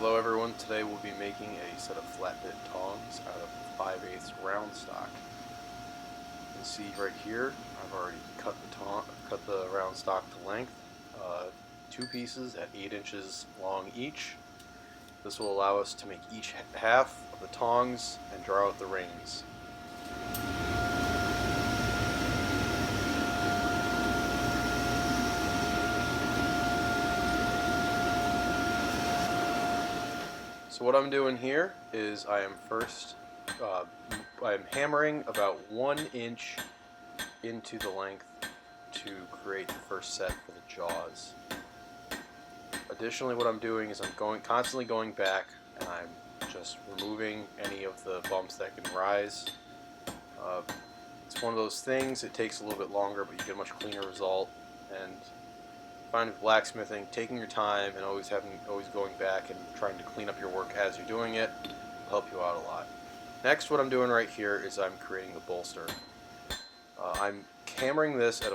Hello everyone, today we'll be making a set of flat bit tongs out of 5/8 round stock. You can see right here, I've already cut the round stock to length, 2 pieces at 8 inches long each. This will allow us to make each half of the tongs and draw out the reins. So what I'm doing here is I'm hammering about 1 inch into the length to create the first set for the jaws. Additionally, what I'm doing is I'm constantly going back and I'm just removing any of the bumps that can rise. It's one of those things, it takes a little bit longer, but you get a much cleaner result. And find with blacksmithing, taking your time and always going back and trying to clean up your work as you're doing it will help you out a lot. Next, what I'm doing right here is I'm creating the bolster. I'm hammering this at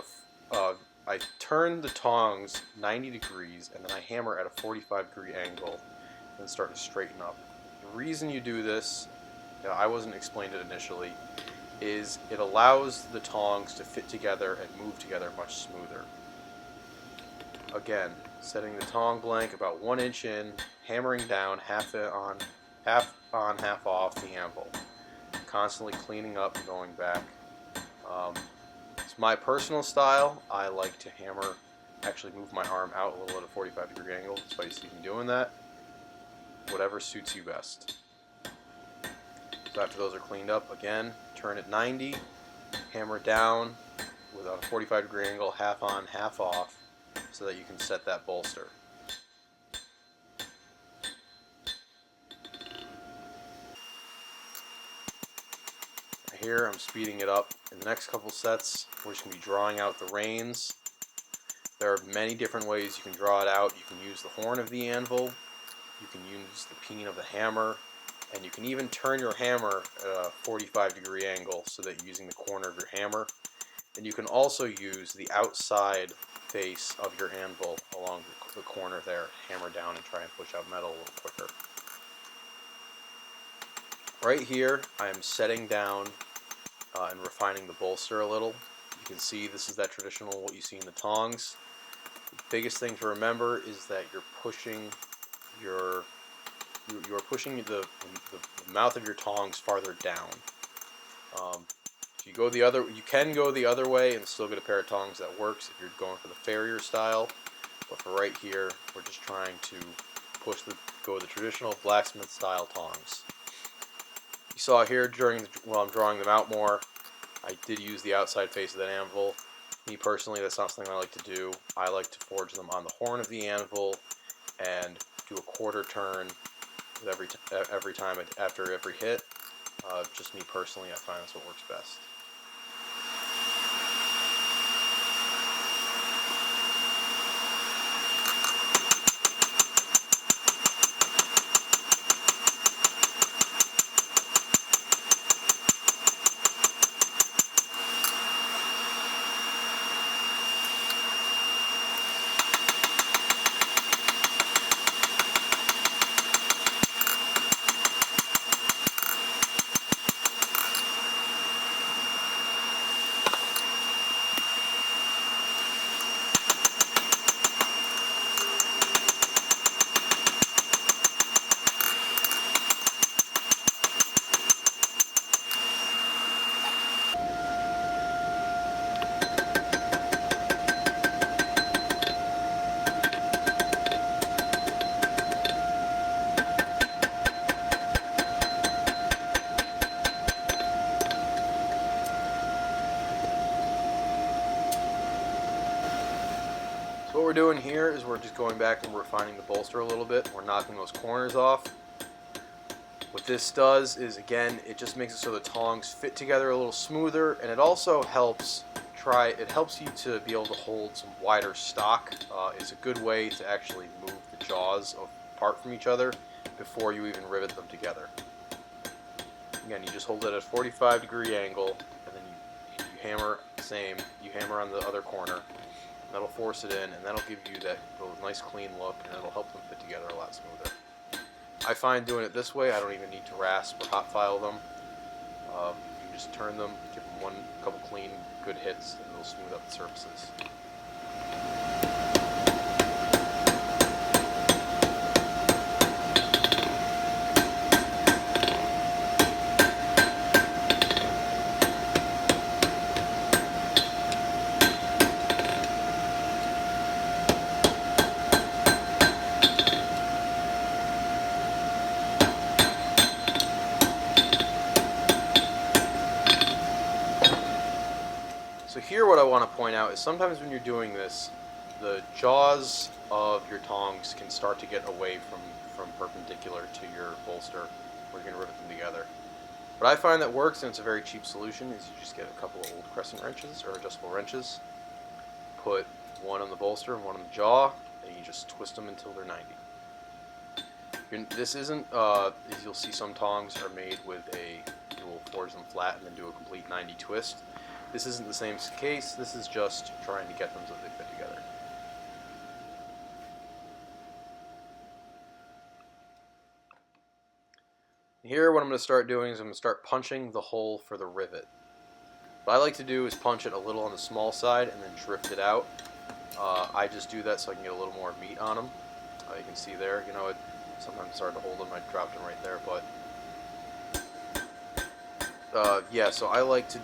I turn the tongs 90 degrees and then I hammer at a 45-degree angle and start to straighten up. The reason you do this, I wasn't explained it initially, is it allows the tongs to fit together and move together much smoother. Again, setting the tong blank about 1 inch in, hammering down half on, half off the anvil. Constantly cleaning up and going back. It's my personal style. I like to actually move my arm out a little at a 45-degree angle. That's why you see me doing that. Whatever suits you best. So after those are cleaned up, again, turn it 90, hammer down with a 45-degree angle, half on, half off, so that you can set that bolster. Here I'm speeding it up. In the next couple sets, we're just going to be drawing out the reins. There are many different ways you can draw it out. You can use the horn of the anvil, you can use the peen of the hammer, and you can even turn your hammer at a 45-degree angle so that you're using the corner of your hammer. And you can also use the outside face of your anvil along the corner there, hammer down and try and push out metal a little quicker. Right here, I am setting down and refining the bolster a little. You can see this is that traditional what you see in the tongs. The biggest thing to remember is that you're pushing the mouth of your tongs farther down. You can go the other way and still get a pair of tongs that works if you're going for the farrier style. But for right here, we're just trying to go the traditional blacksmith style tongs. You saw here while I'm drawing them out more, I did use the outside face of that anvil. Me personally, that's not something I like to do. I like to forge them on the horn of the anvil and do a quarter turn every time after every hit. Just me personally, I find that's what works best. What we're doing here is we're just going back and refining the bolster a little bit. We're knocking those corners off. What this does is, again, it just makes it so the tongs fit together a little smoother, and it also helps you to be able to hold some wider stock. It's a good way to actually move the jaws apart from each other before you even rivet them together. Again, you just hold it at a 45-degree angle, and then you hammer you hammer on the other corner. That'll force it in, and that'll give you that nice clean look, and it'll help them fit together a lot smoother. I find doing it this way, I don't even need to rasp or hot file them. You just turn them, give them a couple clean, good hits, and it'll smooth up the surfaces. So here what I want to point out is sometimes when you're doing this, the jaws of your tongs can start to get away from perpendicular to your bolster where you're going to rivet them together. What I find that works, and it's a very cheap solution, is you just get a couple of old crescent wrenches or adjustable wrenches, put one on the bolster and one on the jaw, and you just twist them until they're 90. This isn't, as you'll see some tongs are made with you will forge them flat and then do a complete 90 twist. This isn't the same case, this is just trying to get them so they fit together. Here what I'm going to start doing is I'm going to start punching the hole for the rivet. What I like to do is punch it a little on the small side and then drift it out. I just do that so I can get a little more meat on them. You can see there, you know, sometimes it's hard to hold them, I dropped them right there, but yeah, so I like to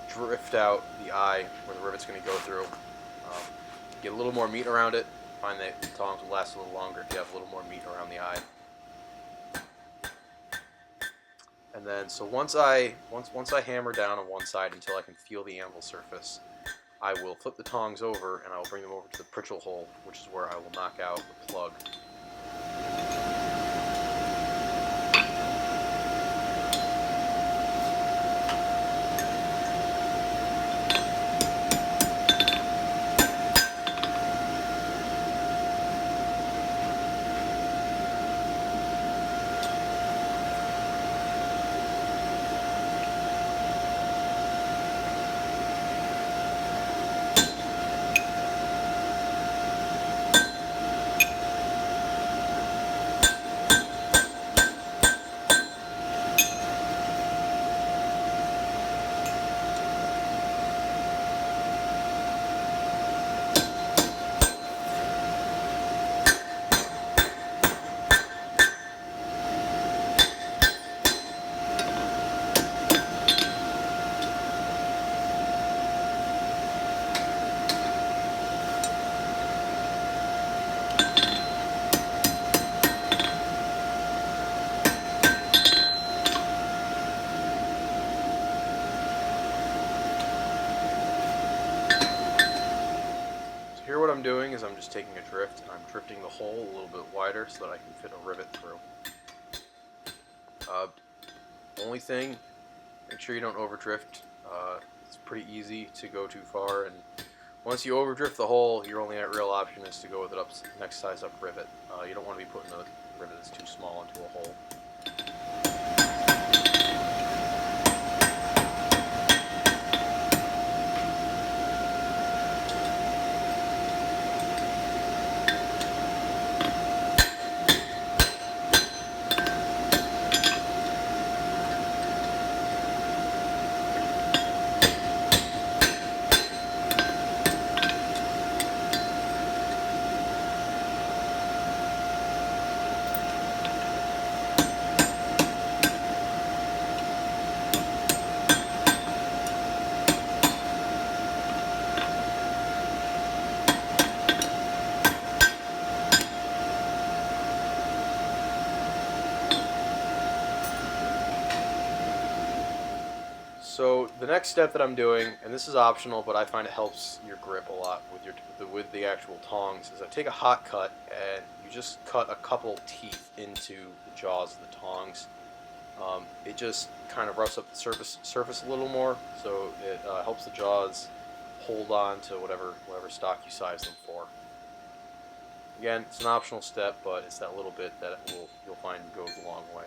drift out the eye where the rivet's going to go through. Get a little more meat around it. Find that the tongs will last a little longer if you have a little more meat around the eye. And then, so once I hammer down on one side until I can feel the anvil surface, I will flip the tongs over and I will bring them over to the pritchel hole, which is where I will knock out the plug. Here what I'm doing is I'm just taking a drift and I'm drifting the hole a little bit wider so that I can fit a rivet through. Only thing, make sure you don't overdrift. It's pretty easy to go too far, and once you overdrift the hole, your only real option is to go with an next size up rivet. You don't want to be putting a rivet that's too small into a hole. So the next step that I'm doing, and this is optional, but I find it helps your grip a lot with the actual tongs, is I take a hot cut and you just cut a couple teeth into the jaws of the tongs. It just kind of roughs up the surface a little more, so it helps the jaws hold on to whatever stock you size them for. Again, it's an optional step, but it's that little bit that you'll find goes a long way.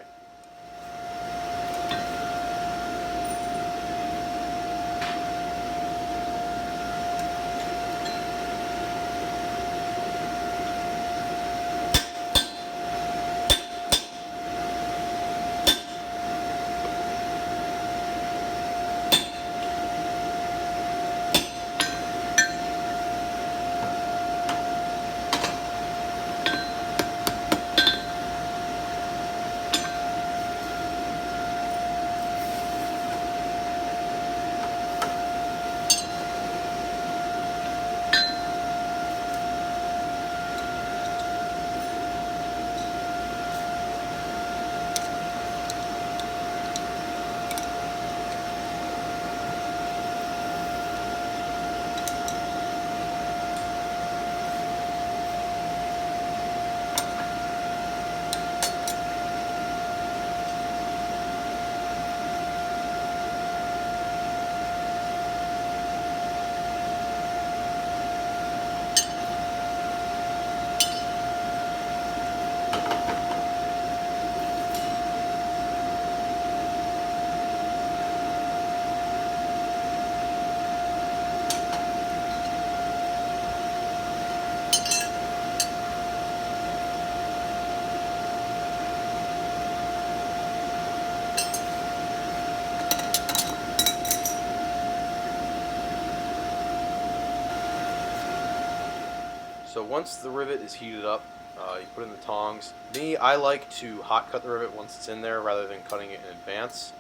So once the rivet is heated up, you put in the tongs. I like to hot cut the rivet once it's in there rather than cutting it in advance.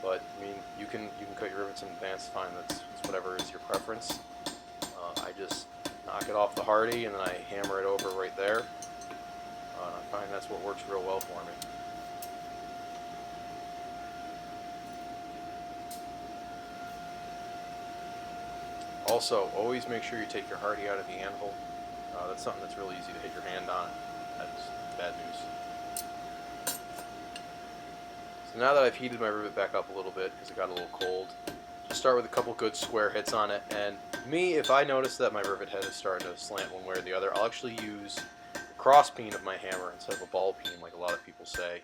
But I mean, you can cut your rivets in advance, fine. That's whatever is your preference. I just knock it off the hardy and then I hammer it over right there. And I find that's what works real well for me. Also, always make sure you take your hardy out of the anvil. That's something that's really easy to hit your hand on. That's bad news. So now that I've heated my rivet back up a little bit because it got a little cold, just start with a couple good square hits on it. And if I notice that my rivet head is starting to slant one way or the other, I'll actually use the cross peen of my hammer instead of a ball peen like a lot of people say.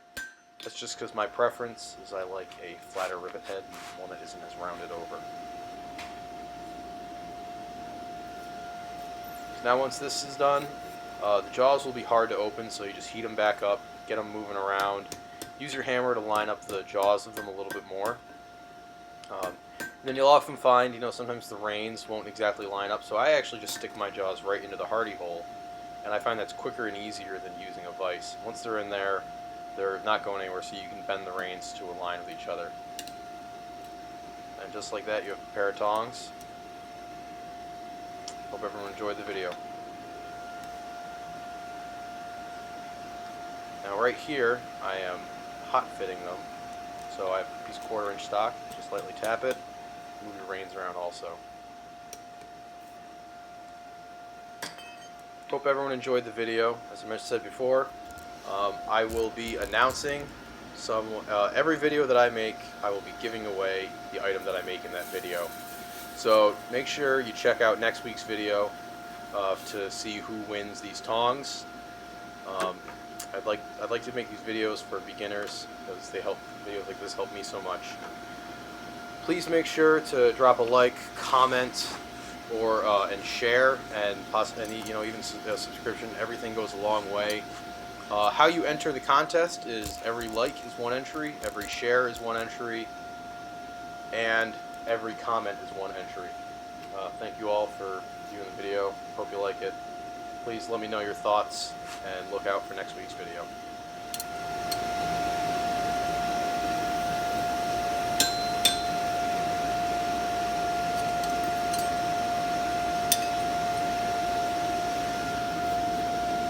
That's just because my preference is I like a flatter rivet head and one that isn't as rounded over. Now once this is done, the jaws will be hard to open, so you just heat them back up, get them moving around. Use your hammer to line up the jaws of them a little bit more. And then you'll often find, sometimes the reins won't exactly line up, so I actually just stick my jaws right into the hardy hole, and I find that's quicker and easier than using a vise. Once they're in there, they're not going anywhere, so you can bend the reins to align with each other. And just like that, you have a pair of tongs. Hope everyone enjoyed the video. Now right here, I am hot fitting them. So I have a piece of 1/4 inch stock, just lightly tap it, move your reins around also. Hope everyone enjoyed the video. As I said before, I will be announcing every video that I make, I will be giving away the item that I make in that video. So make sure you check out next week's video to see who wins these tongs. I'd like to make these videos for beginners because videos like this help me so much. Please make sure to drop a like, comment, or and share, and possibly even a subscription. Everything goes a long way. How you enter the contest is every like is 1 entry, every share is 1 entry, and every comment is 1 entry. Thank you all for viewing the video. Hope you like it. Please let me know your thoughts and look out for next week's video.